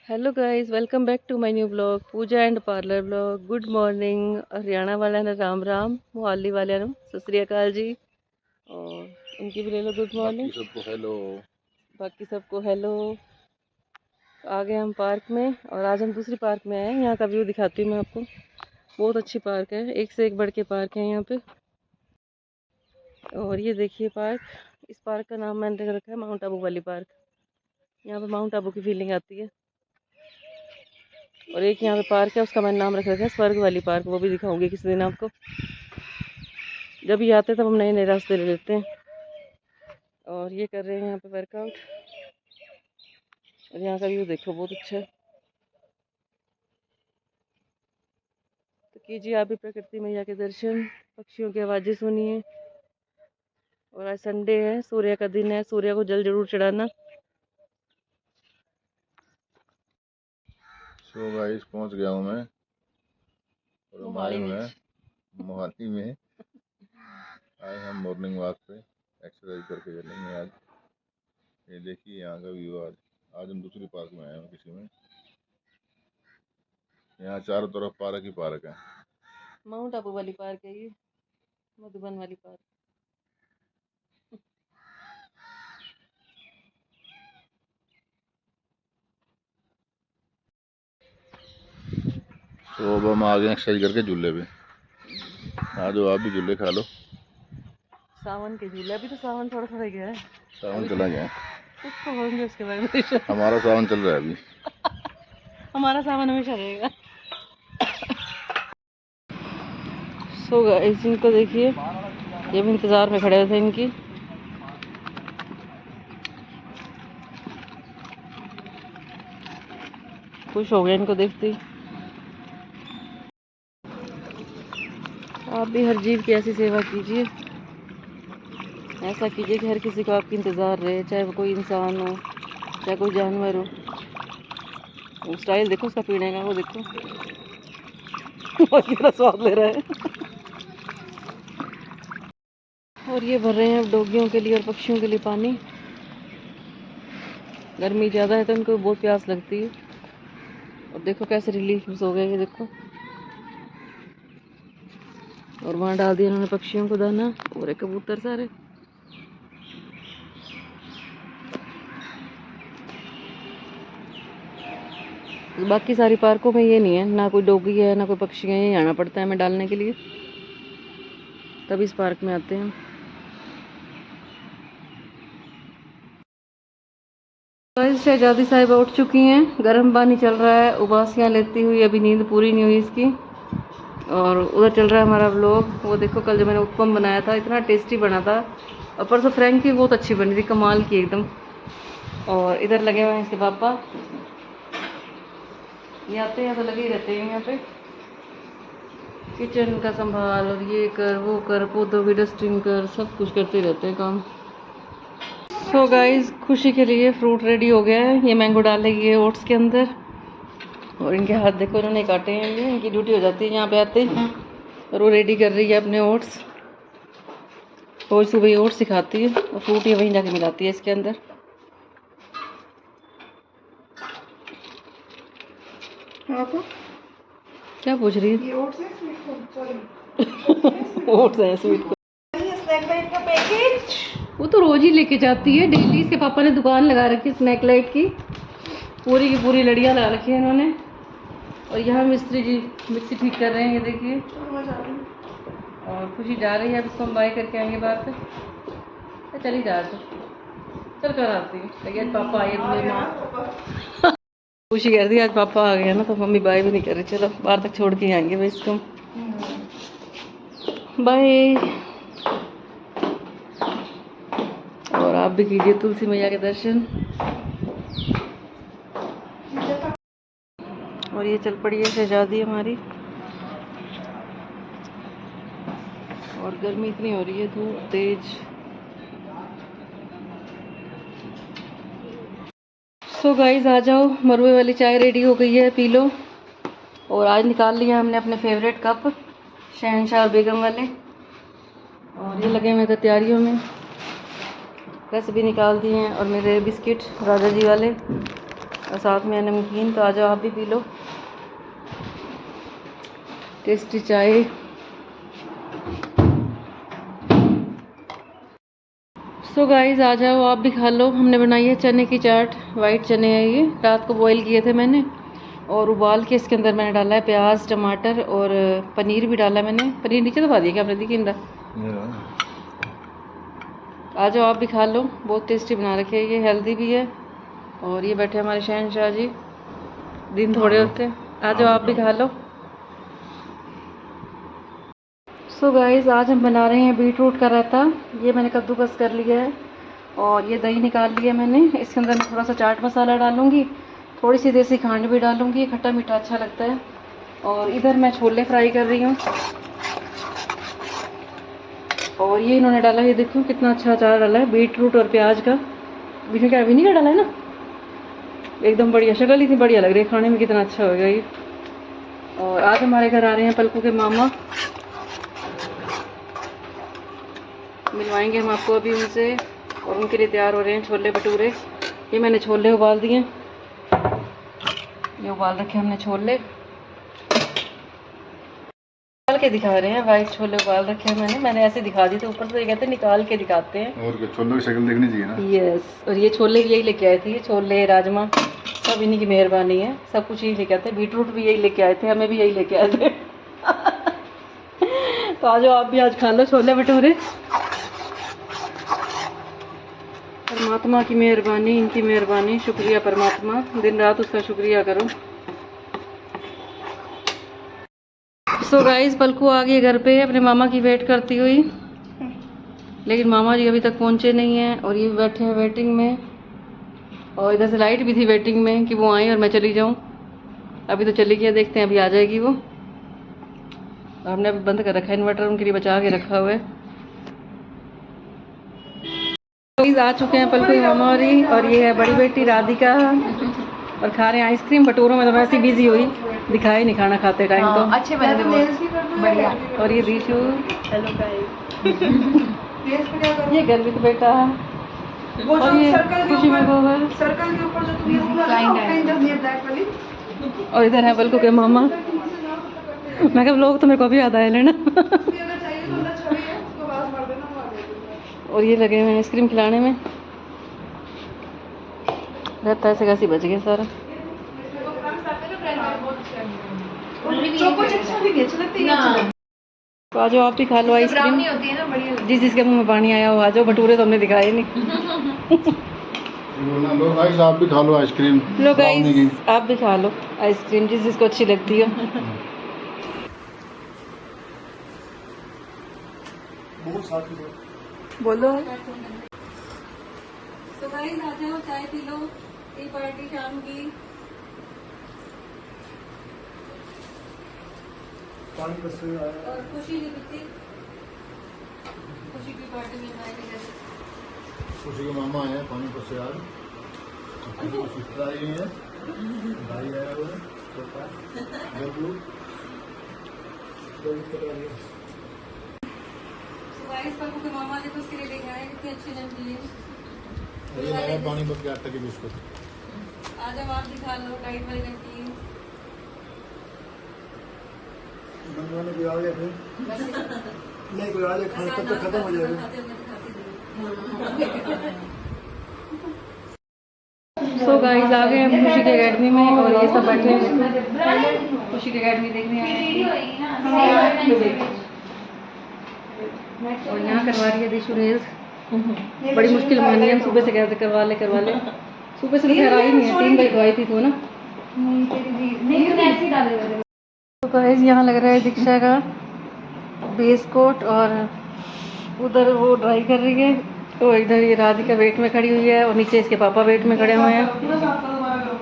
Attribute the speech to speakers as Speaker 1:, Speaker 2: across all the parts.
Speaker 1: Hello guys, welcome back to my new blog Pooja and parlour blog. Good morning. Haryana वाले ने राम राम, मोहाली वाले ने सत श्री अकाल जी। और इनकी भी ले लो गुड
Speaker 2: बाकी
Speaker 1: मॉर्निंग।
Speaker 2: सबको हेलो।
Speaker 1: बाकी सबको हेलो। आ गए हम पार्क में और आज हम दूसरी पार्क में आए हैं। यहाँ का व्यू दिखाती हूँ मैं आपको। बहुत अच्छी पार्क है, एक से एक बढ़ के पार्क है यहाँ पे। और ये देखिए पार्क, इस पार्क का नाम मैंने रख रखा है माउंट आबू वाली पार्क। यहाँ पे माउंट आबू की फीलिंग आती है। और एक यहाँ पे पार्क है, उसका मैंने नाम रख रखा है स्वर्ग वाली पार्क। वो भी दिखाऊंगी किसी दिन आपको। जब भी आते हैं तब हम नए नए रास्ते ले लेते हैं। और ये कर रहे हैं यहाँ पे वर्कआउट। और यहाँ का व्यू देखो, बहुत अच्छा है। तो कीजिए आप भी प्रकृति मैया के दर्शन, पक्षियों की आवाज़ें सुनिए। और आज संडे है, सूर्य का दिन है, सूर्य को जल जरूर चढ़ाना।
Speaker 2: सो गाइस पहुंच गया हूं मैं और हम आए
Speaker 1: मोहाली
Speaker 2: हुए
Speaker 1: में।
Speaker 2: हैं मोहाली में। आए हम मॉर्निंग वॉक पे, एक्सरसाइज करके चलेंगे आज। ये देखिए यहाँ का व्यू। आज आज हम दूसरी पार्क में आए हैं किसी में। यहाँ चारों तरफ पार्क ही पार्क है।
Speaker 1: माउंट आबू वाली पार्क है ये, मधुबन वाली पार्क।
Speaker 2: तो अब हम आ गए एक्सरसाइज करके झूले पे। आ जाओ आप भी झूले खा लो।
Speaker 1: सावन के झूले, अभी तो सावन थोड़ा थोड़ा गया है।
Speaker 2: सावन
Speaker 1: अभी तो
Speaker 2: चला गया।
Speaker 1: कुछ तो होंगे उसके बारे में।
Speaker 2: हमारा सावन चल रहा है अभी।
Speaker 1: हमारा सावन हमेशा रहेगा। सो गाइस, इनको देखिए, ये भी इंतजार में खड़े थे इनकी। खुश हो गए इनको देखते ही। आप भी हर जीव की ऐसी सेवा कीजिए। ऐसा कीजिए कि हर किसी को आपकी इंतज़ार रहे, चाहे वो कोई इंसान हो, चाहे कोई जानवर हो। वो स्टाइल देखो उसका पीने का, वो देखो। और कितना स्वाद ले रहा है। और ये भर रहे हैं अब डॉगियों के लिए और पक्षियों के लिए पानी। गर्मी ज़्यादा है तो इनको बहुत प्यास लगती है। और देखो कैसे रिलीफ हो गए, ये देखो। और वहाँ डाल दिया उन्होंने पक्षियों को दाना, और एक कबूतर सारे। बाकी सारी पार्कों में ये नहीं है, ना कोई डॉगी है ना कोई पक्षी है। यहीं आना पड़ता है हमें डालने के लिए, तब इस पार्क में आते हैं। गाइस, शहजादी साहिबा उठ चुकी हैं, गर्म पानी चल रहा है, उबासियाँ लेती हुई। अभी नींद पूरी नहीं हुई इसकी। और उधर चल रहा है हमारा व्लॉग। वो देखो, कल जो मैंने उत्पम बनाया था, इतना टेस्टी बना था। और परसों फ्रैंकी बहुत अच्छी बनी थी, कमाल की एकदम। और इधर लगे हुए हैं इसके पापा। ये आते हैं तो लगे ही रहते हैं यहाँ पे, किचन का संभाल, और ये कर वो कर, पौधों की डस्टिंग कर, सब कुछ करते रहते हैं काम। सो गाइस, खुशी के लिए फ्रूट रेडी हो गया है। ये मैंगो डालेगी ये ओट्स के अंदर। और इनके हाथ देखो, इन्होंने काटे हैं। ये इनकी ड्यूटी हो जाती है यहाँ पे आते ही। और वो रेडी कर रही है अपने ओट्स। रोज सुबह ही ओट्स सिखाती है और फ्रूट ये वहीं जाके मिलाती है इसके अंदर। आपको क्या पूछ रही है? ये ओट्स है, स्वीट कॉर्न, सॉरी। ओट्स है स्वीट कॉर्न। स्नैक लाइट का पैकेज वो तो रोज ही लेके जाती है डेली। इसके पापा ने दुकान लगा रखी है स्नैक लाइट की, पूरी की पूरी लड़ियाँ ला रखी है इन्होंने। और यहाँ मिस्त्री जी मिक्सी ठीक कर रहे हैं, ये देखिए। और खुशी जा रही है, अब इसको हम बाय करके आएंगे बाहर से। चली जा तो चल कर आती है। आज पापा आए तुम्हें माँ। खुशी कह रही है आज पापा आ गया ना, तो मम्मी बाय भी नहीं कर रही। चलो बाहर तक छोड़ के आएंगे भाई इसको। बाय। और आप भी कीजिए तुलसी मैया के दर्शन। और ये चल पड़ी है शहजादी हमारी। और गर्मी इतनी हो रही है, धूप तेज। सो गाइस, आ जाओ, मरवे वाली चाय रेडी हो गई है, पी लो। और आज निकाल लिया हमने अपने फेवरेट कप, शहनशाह और बेगम वाले। और ये लगे हुए थे तैयारियों में, रेसिपी निकाल दी हैं। और मेरे बिस्किट राजा जी वाले। और साथ में नमकीन। तो आ जाओ आप भी पी लो टेस्टी चाय। सो गाइस आ जाओ आप भी खा लो। हमने बनाई है चने की चाट। वाइट चने हैं ये, रात को बॉईल किए थे मैंने और उबाल के इसके अंदर मैंने डाला है प्याज टमाटर और पनीर भी डाला है मैंने। पनीर नीचे दबा दिया क्या आपने? देखिए इंद्रा, आ जाओ आप भी खा लो। बहुत टेस्टी बना रखे है ये, हेल्दी भी है। और ये बैठे हमारे शहनशाह जी, दिन थोड़े होते हैं। आ जाओ आप भी खा लो। सो गाइस आज हम बना रहे हैं बीट रूट का रायता। ये मैंने कद्दूकस कर लिया है और ये दही निकाल लिया मैंने। इसके अंदर मैं थोड़ा सा चाट मसाला डालूंगी, थोड़ी सी देसी खंड भी डालूंगी, खट्टा मीठा अच्छा लगता है। और इधर मैं छोले फ्राई कर रही हूँ। और ये इन्होंने डाला, ये देखो कितना अच्छा अचार डाला है बीट रूट और प्याज का। बीच में क्या विनीगर डाला है ना, एकदम बढ़िया। शक्ल इतनी बढ़िया लग रही है, खाने में कितना अच्छा होगा ये। और आज हमारे घर आ रहे हैं पलकू के मामा, मिलवाएंगे हम आपको अभी उनसे। और उनके लिए तैयार हो रहे हैं छोले भटूरे। ये मैंने छोले उबाल दिए, ये उबाल रखे हमने छोले, निकाल के दिखा रहे हैं। वाइट छोले उबाल रखे हैं मैंने ऐसे दिखा दी थी ऊपर से। ये कहते हैं निकाल के दिखाते हैं।
Speaker 2: और क्या, छोलों की शक्ल देखनी चाहिए ना।
Speaker 1: यस, और ये छोले भी यही लेके आए थे। ये छोले राजमा सब इन्हीं की मेहरबानी है, सब कुछ यही लेके आते हैं। बीट रूट भी यही लेके आए थे, हमें भी यही लेके आए थे। तो आ जाओ आप भी आज खा लो छोले भटूरे। परमात्मा की मेहरबानी, इनकी मेहरबानी, शुक्रिया परमात्मा, दिन रात उसका शुक्रिया करो। सो गाइस पलकू आ गई घर पे अपने मामा की वेट करती हुई, लेकिन मामा जी अभी तक पहुंचे नहीं हैं और ये बैठे हैं वेटिंग में। और इधर से लाइट भी थी वेटिंग में कि वो आए और मैं चली जाऊं। अभी तो चली गई, देखते हैं अभी आ जाएगी वो। हमने अभी बंद कर रखा है इन्वर्टर, उनके लिए बचा के रखा हुआ है। आ चुके हैं पलकू की मामा और ये है बड़ी बेटी राधिका और खा रहे हैं आइसक्रीम। भटूरों में तो वैसे ही बिजी हुई, दिखाई नहीं खाना खाते टाइम। तो
Speaker 3: अच्छे बने थे बहुत बढ़िया।
Speaker 1: और ये दीशु,
Speaker 3: हेलो गाइस।
Speaker 1: ये गर्वित बेटा,
Speaker 4: वो
Speaker 1: और
Speaker 4: जो
Speaker 1: ये
Speaker 4: सर्कल के
Speaker 1: खुशी में
Speaker 4: ऊपर,
Speaker 1: गोबर।
Speaker 4: सर्कल के ऊपर जो तुम ये पूरा
Speaker 3: Client
Speaker 4: ना
Speaker 3: है।
Speaker 4: इधर नहीं है ब्लैक वाली।
Speaker 1: और इधर है पलकू के मामा। मैं कहा लोग तो मेरे को भी याद आए लेना।
Speaker 4: तुम्हें अगर चाहिए तो अंदर छवि है, उसको आवाज मार देना, वो आ जाएगी।
Speaker 1: और ये लगे हुए हैं आइसक्रीम खिलाने में। रहता है ऐसे कैसे बच गया सारा।
Speaker 4: चोको चिप्स भी अच्छी लगती है।
Speaker 1: तो आ जाओ आप भी खा लो आइसक्रीम।
Speaker 3: ब्राउनी होती है ना, बढ़िया।
Speaker 1: जिस जिसके मुंह में पानी आया हो आ जाओ। भटूरे तो हमने दिखाए नहीं।
Speaker 2: लो गाइस आप भी खा लो आइसक्रीम।
Speaker 1: लो
Speaker 2: ब्राउनी की।
Speaker 1: गाइस आप भी खा लो आइसक्रीम, जिस जिसको अच्छी लगती हो। बोलो। तो गाइस आ जाओ चाय पी लो, टी पार्टी शाम की। और खुशी नहीं पीती, खुशी की पार्टी में आएगी।
Speaker 2: खुशी के मामा आए हैं पानीपत से आज। सिस्टर आई हुई है, भाई आया हुआ है छोटा, गब्बू।
Speaker 1: गाइस पलकू के मामा जी तो उसके लिए लेके आए, कितनी अच्छी नमकीन।
Speaker 2: ये आया पानीपत के आटे के बिस्कुट।
Speaker 1: आज हम आप भी खा लो डाइट वाली नमकीन।
Speaker 4: बनवाने कोई आ गया फिर नहीं, कोई आ जाए खाने तब तक खत्म हो जाएगा।
Speaker 1: सो गाइस आ गए हम खुशी के अकेडमी में और ये सब बैठे हैं खुशी की अकेडमी देखने आए हैं। और यहाँ करवा रही है दिशु रेल्स। बड़ी मुश्किल मानी है, हम सुबह से कहते करवा ले। सुबह से तो खैर आई नहीं है, 3 बजे तो आई थी तो ना। तो गाइस यहाँ लग रहा है दीक्षा का बेस कोट और उधर वो ड्राई कर रही है। तो इधर ये राधिका वेट में खड़ी हुई है और नीचे इसके पापा वेट में खड़े हुए हैं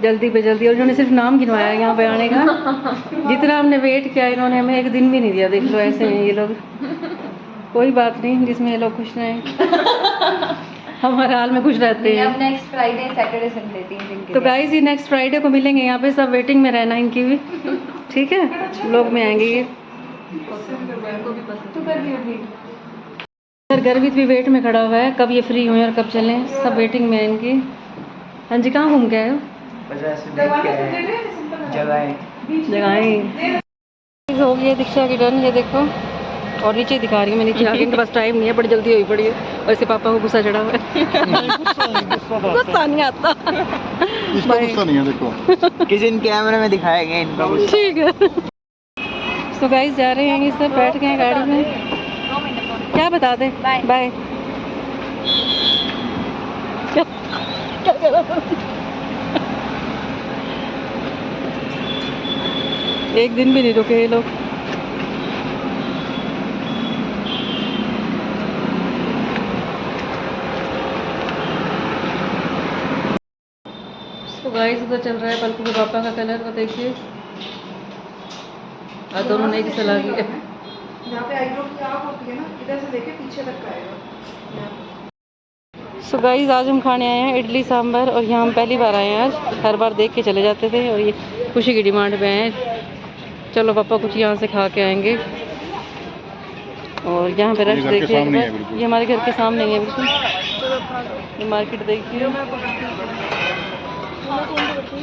Speaker 1: जल्दी पे जल्दी। और इन्होंने सिर्फ नाम गिनवाया यहाँ पे आने का, जितना हमने वेट किया इन्होंने हमें एक दिन भी नहीं दिया। देख लो ऐसे हैं ये लोग। कोई बात नहीं, जिसमें ये लोग खुश रहें। हमारे हाल में खुश रहते हैं।
Speaker 3: नेक्स्ट फ्राइडे सैटरडे संडे 3 दिन के
Speaker 1: तो
Speaker 3: लिए।
Speaker 1: गाइस ये नेक्स्ट फ्राइडे को मिलेंगे यहाँ पे, सब वेटिंग में रहना इनकी भी, ठीक है। लोग में आएंगे ये। सर गर्वित भी वेट में खड़ा हुआ है, कब ये फ्री हुए और कब चलें, सब वेटिंग में है इनकी। हाँ जी, कहाँ घूम के आए हो?
Speaker 5: बस ऐसे देख के जगह
Speaker 1: जगहें हो गई है दीक्षा की टर्न, ये देखो। और नीचे दिखा रही हूँ मैं, नीचे आगे इनके पास टाइम नहीं है, बड़ी जल्दी हुई पड़ी है। और इसके पापा को गुस्सा चढ़ा हुआ है। गुस्सा नहीं आता,
Speaker 2: इसका गुस्सा नहीं है, देखो
Speaker 5: किसी दिन कैमरे में दिखाएंगे इनका कुछ।
Speaker 1: ठीक है। सो गाइस जा रहे हैं ये सब, बैठ गए हैं गाड़ी में। क्या बता दे? बाय। क्या क्या कह रहा था? एक दिन भी नहीं रुके ये लोग। तो गाइस उधर चल रहा है पलकू के पापा का कलर, वो देखिए। और दोनों नई की सलाह की है।
Speaker 3: यहाँ पे आईब्रो की आँख होती है ना, इधर से लेके पीछे तक का आएगा।
Speaker 1: सो गाइस आज हम खाने आए हैं इडली सांभर, और यहाँ हम पहली बार आए हैं आज। हर बार देख के चले जाते थे, और ये खुशी की डिमांड पे हैं। चलो पापा कुछ यहाँ से खा के आएंगे। और यहाँ पे रश देखिए, ये हमारे घर के सामने ही है बिल्कुल। ये मार्केट देखिए।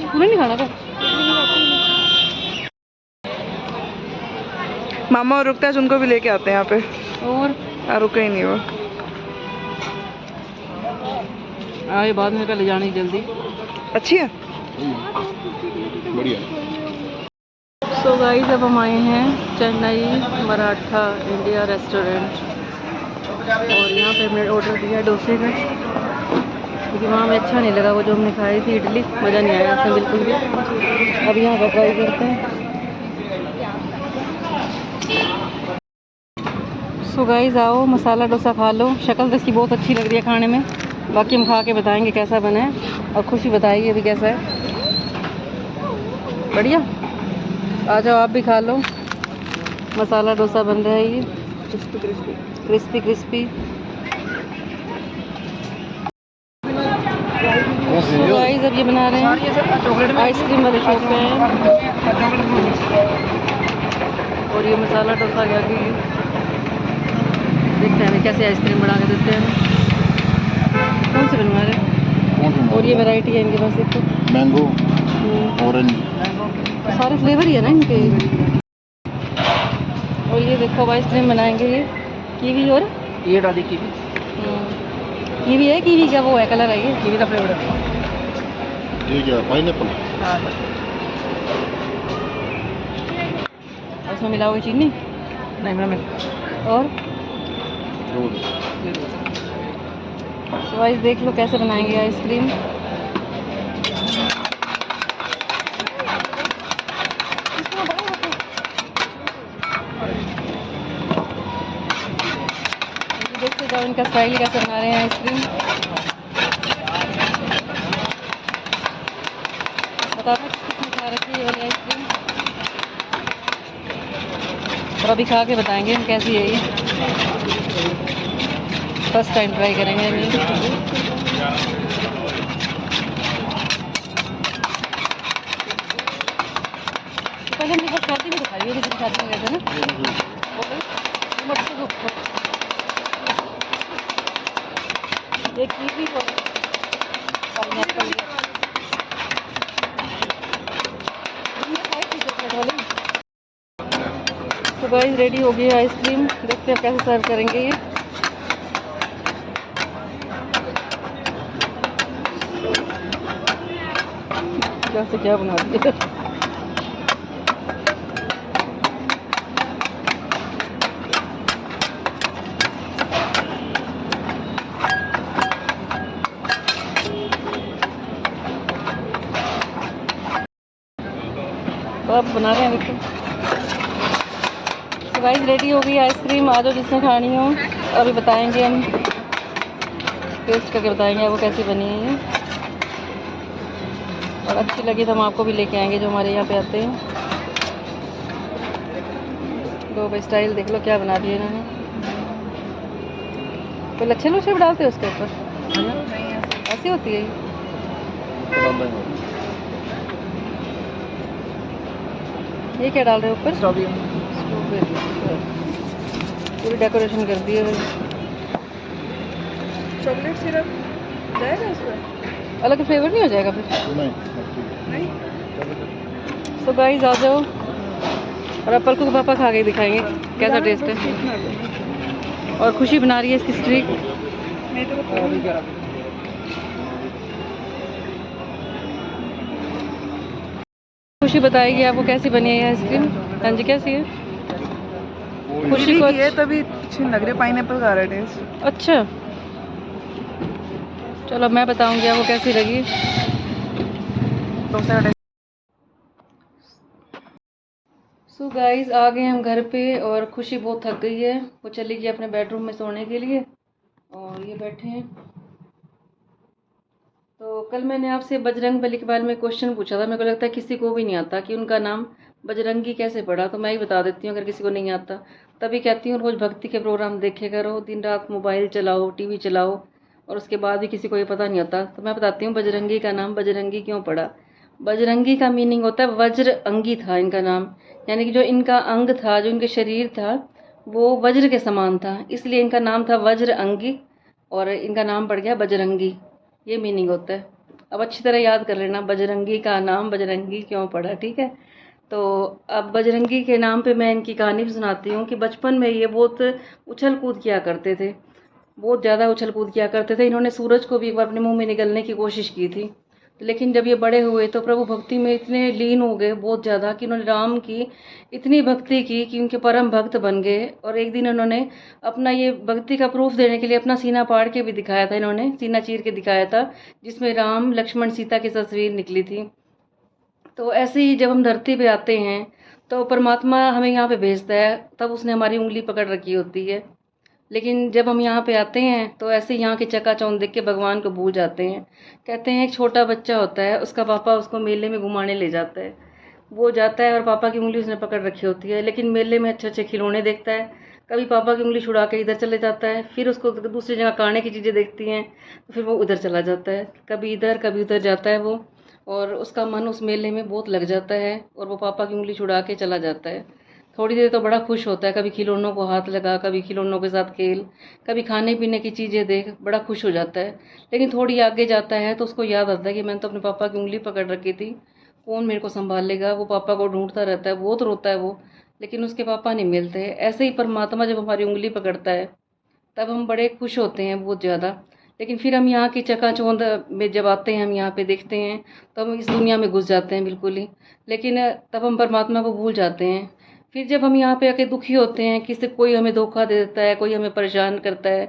Speaker 1: तुम्हें नहीं खाना था?
Speaker 3: मामा और रुकता है, उनको भी लेके आते हैं यहाँ पे।
Speaker 1: और
Speaker 3: रुके ही नहीं वो।
Speaker 1: आए बाद में, पहले जाने की जल्दी।
Speaker 3: अच्छी है,
Speaker 2: बढ़िया।
Speaker 1: सो गाइस अब हम आए हैं चेन्नई मराठा इंडिया रेस्टोरेंट, और यहाँ पे हमने ऑर्डर दिया डोसे का, क्योंकि वहाँ हमें अच्छा नहीं लगा वो जो हमने खाई थी इडली, मज़ा नहीं आया इसमें बिल्कुल भी। अब यहाँ का ट्राई करते हैं। सो गाइस आओ मसाला डोसा खा लो। शक्ल तो इसकी बहुत अच्छी लग रही है खाने में, बाकी हम खा के बताएंगे कैसा बना है, और खुशी बताएगी अभी कैसा है। बढ़िया, आ जाओ आप भी खा लो। मसाला डोसा बन रहा है ये, क्रिस्पी क्रिस्पी। गाइस अब ये बना रहे हैं आइसक्रीम वाले शॉप पे हैं, और ये मसाला डोसा गया कि देखते हैं कैसे आइसक्रीम बना के देते हैं। कौन से बनवा रहे हैं? और ये वैरायटी है इनके पास, देखो
Speaker 2: मैंगो, ऑरेंज,
Speaker 1: सारे फ्लेवर ही है ना इनके। और ये देखो अब आइसक्रीम बनाएंगे ये कीवी, और
Speaker 5: ये डाली कीवी,
Speaker 1: कीवी है, कीवी का वो है कलर है, ये
Speaker 5: कीवी का फ्लेवर है।
Speaker 2: ये क्या पाइनएप्पल?
Speaker 1: उसमें मिलाओगे चीनी?
Speaker 5: नहीं मैम,
Speaker 1: और तो गाइस देख लो कैसे बनाएंगे आइसक्रीम। देखते जाओ इनका स्टाइल कैसे बना रहे हैं आइसक्रीम। बताना किसने खा रखी है ये वाली आइसक्रीम, और अभी खा के बताएंगे हम कैसी है ये। फर्स्ट टाइम ट्राई करेंगे ये। पहले हमने बस शादी में दिखाई है, लेकिन शादी में गए थे ना। एक कीवी और पाइनएप्पल। तो गाइस रेडी हो गई है आइसक्रीम, देखते हैं कैसे सर्व करेंगे ये। क्या से क्या बना दिया। तो अब बना रहे हैं देखो। तो गाइस रेडी हो गई आइसक्रीम, आ जाओ जिसने खानी हो। अभी बताएंगे हम, टेस्ट करके बताएंगे आपको कैसी बनी है ये, और अच्छी लगी तो हम आपको भी लेके आएंगे जो हमारे यहाँ पे आते हैं। दो भाई स्टाइल देख लो क्या बना दिया इन्होंने। कोई लच्छे लुच्छे भी डालते हैं उसके ऊपर? ऐसी होती है ये क्या डाल रहे हो ऊपर? स्ट्रॉबेरी। पूरी डेकोरेशन कर दी है।
Speaker 3: चॉकलेट सिरप जाएगा उसमें?
Speaker 1: अलग फ्लेवर नहीं हो जाएगा फिर?
Speaker 2: नहीं।
Speaker 1: तो गाइस आ जाओ और अब पलकू को पापा खा के दिखाएंगे कैसा टेस्ट है। और खुशी बना रही है इसकी स्ट्रीक। खुशी बताएगी आपको कैसी बनी है आइसक्रीम। हाँ जी कैसी है? खुशी को
Speaker 3: ये तभी अच्छी लग रही है, पाइनएप्पल का रहा है टेस्ट।
Speaker 1: अच्छा चलो मैं बताऊंगी आपको कैसी लगी। सो गाइस आ गए हम घर पे और खुशी बहुत थक गई है। वो चली गई अपने बेडरूम में सोने के लिए और ये बैठे हैं। तो कल मैंने आपसे बजरंगबली के बारे में क्वेश्चन पूछा था। मेरे को लगता है किसी को भी नहीं आता कि उनका नाम बजरंगी कैसे पड़ा। तो मैं ही बता देती हूँ अगर किसी को नहीं आता। तभी कहती हूँ रोज़ भक्ति के प्रोग्राम देखे करो, दिन रात मोबाइल चलाओ, टीवी चलाओ और उसके बाद भी किसी को ये पता नहीं आता। तो मैं बताती हूँ बजरंगी का नाम बजरंगी क्यों पड़ा। बजरंगी का मीनिंग होता है वज्र अंगी था इनका नाम, यानी कि जो इनका अंग था, जो इनके शरीर था वो वज्र के समान था, इसलिए इनका नाम था वज्र अंगी और इनका नाम पड़ गया बजरंगी। ये मीनिंग होता है। अब अच्छी तरह याद कर लेना बजरंगी का नाम बजरंगी क्यों पड़ा, ठीक है। तो अब बजरंगी के नाम पे मैं इनकी कहानी भी सुनाती हूँ कि बचपन में ये बहुत उछल कूद किया करते थे, बहुत ज़्यादा उछल कूद किया करते थे। इन्होंने सूरज को भी एक बार अपने मुंह में निगलने की कोशिश की थी, लेकिन जब ये बड़े हुए तो प्रभु भक्ति में इतने लीन हो गए बहुत ज़्यादा कि उन्होंने राम की इतनी भक्ति की कि उनके परम भक्त बन गए। और एक दिन उन्होंने अपना ये भक्ति का प्रूफ देने के लिए अपना सीना फाड़ के भी दिखाया था, इन्होंने सीना चीर के दिखाया था जिसमें राम लक्ष्मण सीता की तस्वीर निकली थी। तो ऐसे ही जब हम धरती पे आते हैं तो परमात्मा हमें यहाँ पे भेजता है, तब उसने हमारी उंगली पकड़ रखी होती है। लेकिन जब हम यहाँ पे आते हैं तो ऐसे यहाँ के चकाचौंध देख के भगवान को भूल जाते हैं। कहते हैं एक छोटा बच्चा होता है, उसका पापा उसको मेले में घुमाने ले जाता है। वो जाता है और पापा की उंगली उसने पकड़ रखी होती है, लेकिन मेले में अच्छे अच्छे खिलौने देखता है। कभी पापा की उंगली छुड़ा के इधर चले जाता है, फिर उसको दूसरी जगह खाने की चीज़ें देखती हैं तो फिर वो उधर चला जाता है, कभी इधर कभी उधर जाता है वो। और उसका मन उस मेले में बहुत लग जाता है और वो पापा की उंगली छुड़ा के चला जाता है। थोड़ी देर तो बड़ा खुश होता है, कभी खिलौनों को हाथ लगा, कभी खिलौनों के साथ खेल, कभी खाने पीने की चीज़ें देख, बड़ा खुश हो जाता है। लेकिन थोड़ी आगे जाता है तो उसको याद आता है कि मैंने तो अपने पापा की उंगली पकड़ रखी थी, कौन मेरे को संभालेगा। वो पापा को ढूंढता रहता है, बहुत रोता है वो, लेकिन उसके पापा नहीं मिलते। ऐसे ही परमात्मा जब हमारी उंगली पकड़ता है तब हम बड़े खुश होते हैं बहुत ज़्यादा। लेकिन फिर हम यहाँ की चकाचौंध में जब आते हैं, हम यहाँ पे देखते हैं तो हम इस दुनिया में घुस जाते हैं बिल्कुल ही। लेकिन तब हम परमात्मा को भूल जाते हैं। फिर जब हम यहाँ पे आके दुखी होते हैं, किसी कोई हमें धोखा दे देता है, कोई हमें परेशान करता है,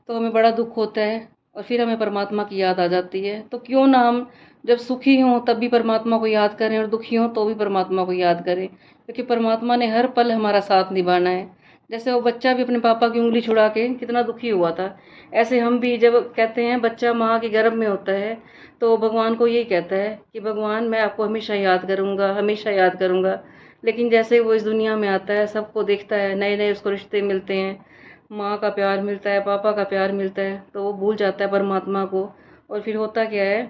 Speaker 1: तो हमें बड़ा दुख होता है और फिर हमें परमात्मा की याद आ जाती है। तो क्यों ना हम जब सुखी हों तब भी परमात्मा को याद करें और दुखी हों तो भी परमात्मा को याद करें, क्योंकि परमात्मा ने हर पल हमारा साथ निभाना है। जैसे वो बच्चा भी अपने पापा की उंगली छुड़ा के कितना दुखी हुआ था, ऐसे हम भी जब कहते हैं बच्चा माँ के गर्भ में होता है तो भगवान को यही कहता है कि भगवान मैं आपको हमेशा याद करूँगा, हमेशा याद करूँगा। लेकिन जैसे वो इस दुनिया में आता है, सबको देखता है, नए नए उसको रिश्ते मिलते हैं, माँ का प्यार मिलता है, पापा का प्यार मिलता है, तो वो भूल जाता है परमात्मा को। और फिर होता क्या है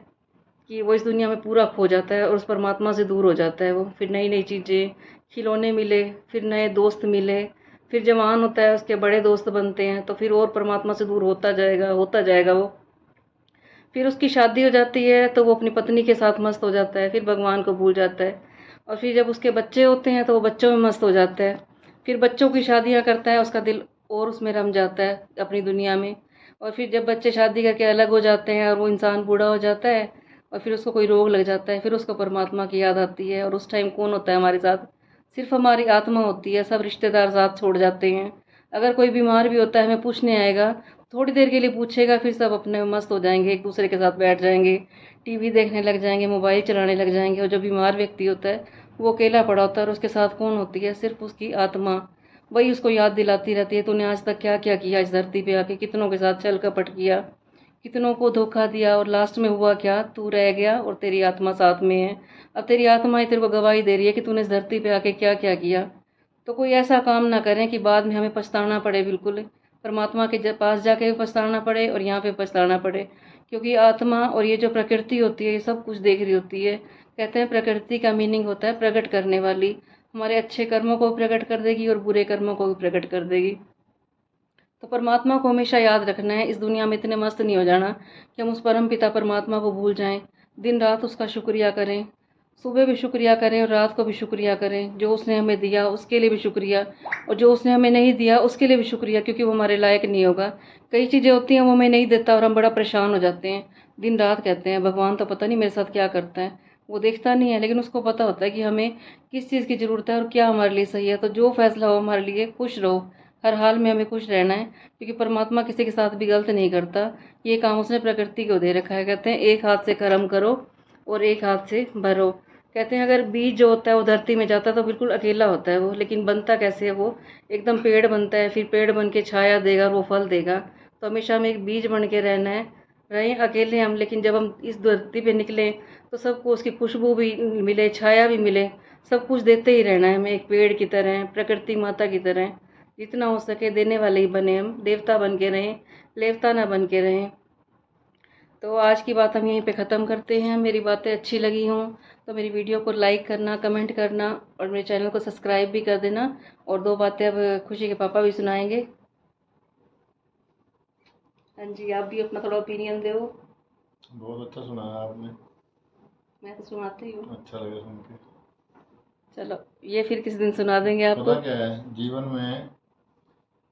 Speaker 1: कि वो इस दुनिया में पूरा खो जाता है और उस परमात्मा से दूर हो जाता है वो। फिर नई नई चीज़ें, खिलौने मिले, फिर नए दोस्त मिले, फिर जवान होता है उसके बड़े दोस्त बनते हैं, तो फिर और परमात्मा से दूर होता जाएगा वो। फिर उसकी शादी हो जाती है तो वो अपनी पत्नी के साथ मस्त हो जाता है, फिर भगवान को भूल जाता है। और फिर जब उसके बच्चे होते हैं तो वो बच्चों में मस्त हो जाता है, फिर बच्चों की शादियाँ करता है, उसका दिल और उसमें रम जाता है अपनी दुनिया में। और फिर जब बच्चे शादी करके अलग हो जाते हैं और वो इंसान बूढ़ा हो जाता है और फिर उसको कोई रोग लग जाता है, फिर उसको परमात्मा की याद आती है। और उस टाइम कौन होता है हमारे साथ? सिर्फ हमारी आत्मा होती है, सब रिश्तेदार साथ छोड़ जाते हैं। अगर कोई बीमार भी होता है हमें पूछने आएगा, थोड़ी देर के लिए पूछेगा, फिर सब अपने मस्त हो जाएंगे, एक दूसरे के साथ बैठ जाएंगे, टीवी देखने लग जाएंगे, मोबाइल चलाने लग जाएंगे। और जो बीमार व्यक्ति होता है वो अकेला पड़ा होता है और उसके साथ कौन होती है? सिर्फ उसकी आत्मा। वही उसको याद दिलाती रहती है, तूने आज तक क्या क्या किया इस धरती पे आके, कितनों के साथ छल कपट किया, कितनों को धोखा दिया, और लास्ट में हुआ क्या? तू रह गया और तेरी आत्मा साथ में है। अब तेरी आत्मा ही तेरे को गवाही दे रही है कि तूने इस धरती पे आके क्या क्या किया। तो कोई ऐसा काम ना करें कि बाद में हमें पछताना पड़े, बिल्कुल परमात्मा के पास जाके भी पछताना पड़े और यहाँ पे पछताना पड़े। क्योंकि आत्मा और ये जो प्रकृति होती है ये सब कुछ देख रही होती है। कहते हैं प्रकृति का मीनिंग होता है प्रकट करने वाली, हमारे अच्छे कर्मों को प्रकट कर देगी और बुरे कर्मों को भी प्रकट कर देगी। तो परमात्मा को हमेशा याद रखना है, इस दुनिया में इतने मस्त नहीं हो जाना कि हम उस परम पिता परमात्मा को भूल जाएं। दिन रात उसका शुक्रिया करें, सुबह भी शुक्रिया करें और रात को भी शुक्रिया करें। जो उसने हमें दिया उसके लिए भी शुक्रिया, और जो उसने हमें नहीं दिया उसके लिए भी शुक्रिया, क्योंकि वो हमारे लायक नहीं होगा। कई चीज़ें होती हैं वो हमें नहीं देता और हम बड़ा परेशान हो जाते हैं, दिन रात कहते हैं भगवान तो पता नहीं मेरे साथ क्या करता है। वो देखता नहीं है, लेकिन उसको पता होता है कि हमें किस चीज़ की ज़रूरत है और क्या हमारे लिए सही है। तो जो फैसला हो हमारे लिए, खुश रहो, हर हाल में हमें खुश रहना है, क्योंकि परमात्मा किसी के साथ भी गलत नहीं करता। ये काम उसने प्रकृति को दे रखा है। कहते हैं एक हाथ से कर्म करो और एक हाथ से भरो। कहते हैं अगर बीज जो होता है वो धरती में जाता है तो बिल्कुल अकेला होता है वो, लेकिन बनता कैसे है वो, एकदम पेड़ बनता है, फिर पेड़ बन के छाया देगा और वो फल देगा। तो हमेशा हमें एक बीज बन के रहना है, रहें अकेले हम, लेकिन जब हम इस धरती पे निकले तो सबको उसकी खुशबू भी मिले, छाया भी मिले, सब कुछ देते ही रहना है हमें, एक पेड़ की तरह, प्रकृति माता की तरह। जितना हो सके देने वाले ही बने हम, देवता बन के रहें, लेवता ना बन के रहें। तो आज की बात हम यहीं पे ख़त्म करते हैं। मेरी बातें अच्छी लगी हों तो मेरी वीडियो को लाइक करना, कमेंट करना और मेरे चैनल को सब्सक्राइब भी कर देना। और 2 बातें अब खुशी के पापा भी सुनाएंगे। हाँ जी, आप भी अपना थोड़ा ओपिनियन दो।
Speaker 2: बहुत अच्छा सुनाया आपने,
Speaker 1: मैं तो सुनाती हूँ।
Speaker 2: अच्छा लगा सुन के।
Speaker 1: चलो ये फिर किसी दिन सुना देंगे आपको।
Speaker 2: पता क्या है, जीवन में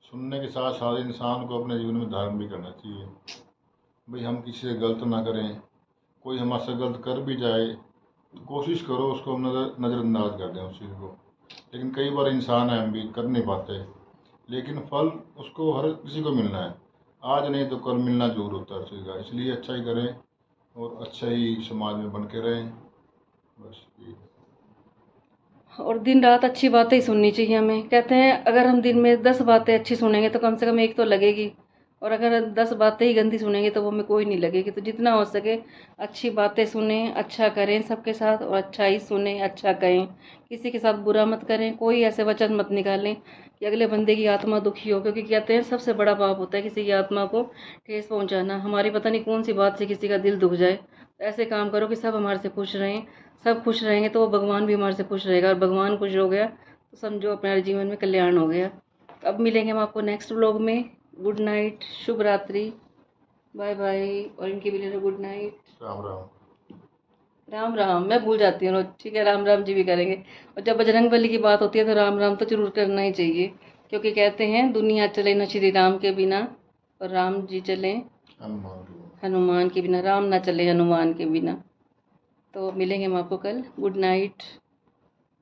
Speaker 2: सुनने के साथ साथ इंसान को अपने जीवन में धारण भी करना चाहिए। भाई हम किसी से गलत ना करें, कोई हमारे से गलत कर भी जाए तो कोशिश करो उसको हम नज़रअंदाज कर दें उस चीज़ को। लेकिन कई बार इंसान है हम भी कर नहीं पाते, लेकिन फल उसको हर किसी को मिलना है, आज नहीं तो कल मिलना जरूर होता है हर चीज़ का। इसलिए अच्छा ही करें और अच्छा ही समाज में बन के रहें, बस यही।
Speaker 1: और दिन रात अच्छी बातें ही सुननी चाहिए हमें। कहते हैं अगर हम दिन में 10 बातें अच्छी सुनेंगे तो कम से कम एक तो लगेगी, और अगर 10 बातें ही गंदी सुनेंगे तो वो हमें कोई नहीं लगेगी। तो जितना हो सके अच्छी बातें सुने, अच्छा करें सबके साथ, और अच्छा ही सुने, अच्छा कहें, किसी के साथ बुरा मत करें, कोई ऐसे वचन मत निकालें कि अगले बंदे की आत्मा दुखी हो। क्योंकि कहते हैं सबसे बड़ा पाप होता है किसी की आत्मा को ठेस पहुंचाना। हमारी पता नहीं कौन सी बात से किसी का दिल दुख जाए। तो ऐसे काम करो कि सब हमारे से खुश रहें। सब खुश रहेंगे तो वो भगवान भी हमारे से खुश रहेगा, और भगवान खुश हो गया तो समझो अपने जीवन में कल्याण हो गया। अब मिलेंगे हम आपको नेक्स्ट व्लॉग में। गुड नाइट, शुभ रात्रि, बाय बाय। और इनके भी ले लो गुड नाइट।
Speaker 2: राम राम।
Speaker 1: राम राम मैं भूल जाती हूँ रोज, ठीक है, राम राम जी भी करेंगे। और जब बजरंगबली की बात होती है तो राम राम तो जरूर करना ही चाहिए, क्योंकि कहते हैं दुनिया चले न श्री राम के बिना, और राम जी चले हनुमान के बिना, राम ना चले हनुमान के बिना। तो मिलेंगे हम आपको कल। Good night.